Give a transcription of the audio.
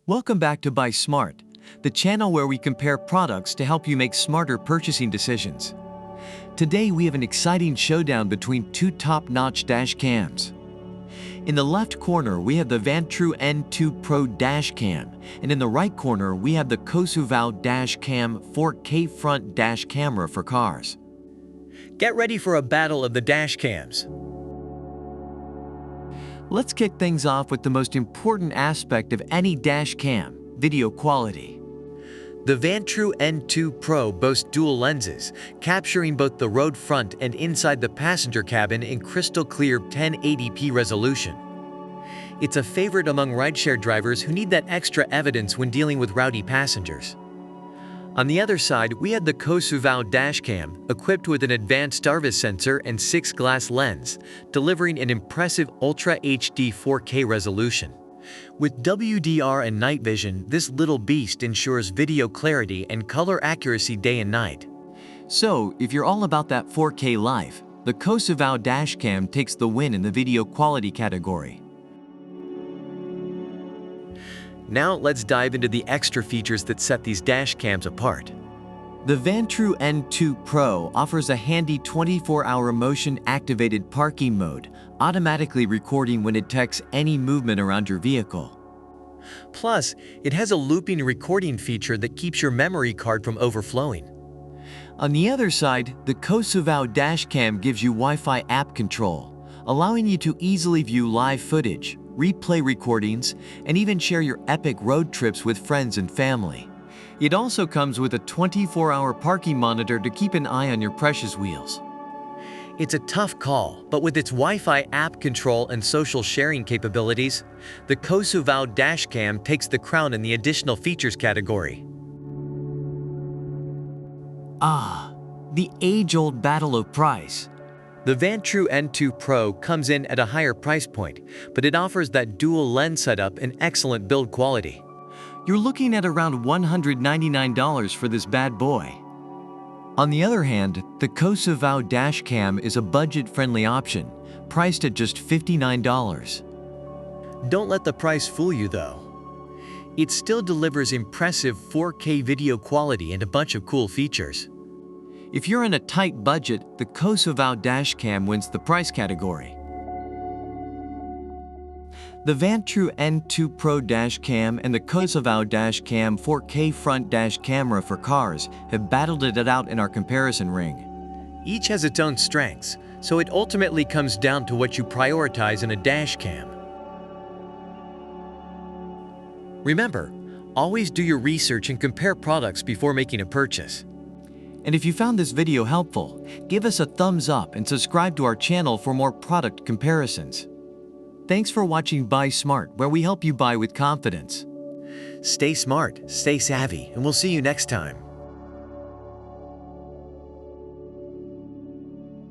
Welcome back to Buy Smart, the channel where we compare products to help you make smarter purchasing decisions. Today we have an exciting showdown between two top-notch dash cams. In the left corner we have the Vantrue N2 Pro Dash Cam, and in the right corner we have the Cosuvow Dash Cam 4K front dash camera for cars. Get ready for a battle of the dash cams. Let's kick things off with the most important aspect of any dash cam, video quality. The Vantrue N2 Pro boasts dual lenses, capturing both the road front and inside the passenger cabin in crystal clear 1080p resolution. It's a favorite among rideshare drivers who need that extra evidence when dealing with rowdy passengers. On the other side, we had the Cosuvow Dash Cam, equipped with an advanced Starvis sensor and 6-glass lens, delivering an impressive Ultra HD 4K resolution. With WDR and night vision, this little beast ensures video clarity and color accuracy day and night. So, if you're all about that 4K life, the Cosuvow Dash Cam takes the win in the video quality category. Now let's dive into the extra features that set these dash cams apart. The Vantrue N2 Pro offers a handy 24-hour motion-activated parking mode, automatically recording when it detects any movement around your vehicle. Plus, it has a looping recording feature that keeps your memory card from overflowing. On the other side, the Cosuvow Dash Cam gives you Wi-Fi app control, allowing you to easily view live footage, replay recordings, and even share your epic road trips with friends and family. It also comes with a 24-hour parking monitor to keep an eye on your precious wheels. It's a tough call, but with its Wi-Fi app control and social sharing capabilities, the Cosuvow Dash Cam takes the crown in the additional features category. The age-old battle of price. The Vantrue N2 Pro comes in at a higher price point, but it offers that dual lens setup and excellent build quality. You're looking at around $199 for this bad boy. On the other hand, the Cosuvow Dash Cam is a budget-friendly option, priced at just $59. Don't let the price fool you though. It still delivers impressive 4K video quality and a bunch of cool features. If you're in a tight budget, the Cosuvow Dash Cam wins the price category. The Vantrue N2 Pro Dash Cam and the Cosuvow Dash Cam 4K front dash camera for cars have battled it out in our comparison ring. Each has its own strengths, so it ultimately comes down to what you prioritize in a dash cam. Remember, always do your research and compare products before making a purchase. And if you found this video helpful, give us a thumbs up and subscribe to our channel for more product comparisons. Thanks for watching Buy Smart, where we help you buy with confidence. Stay smart, stay savvy, and we'll see you next time.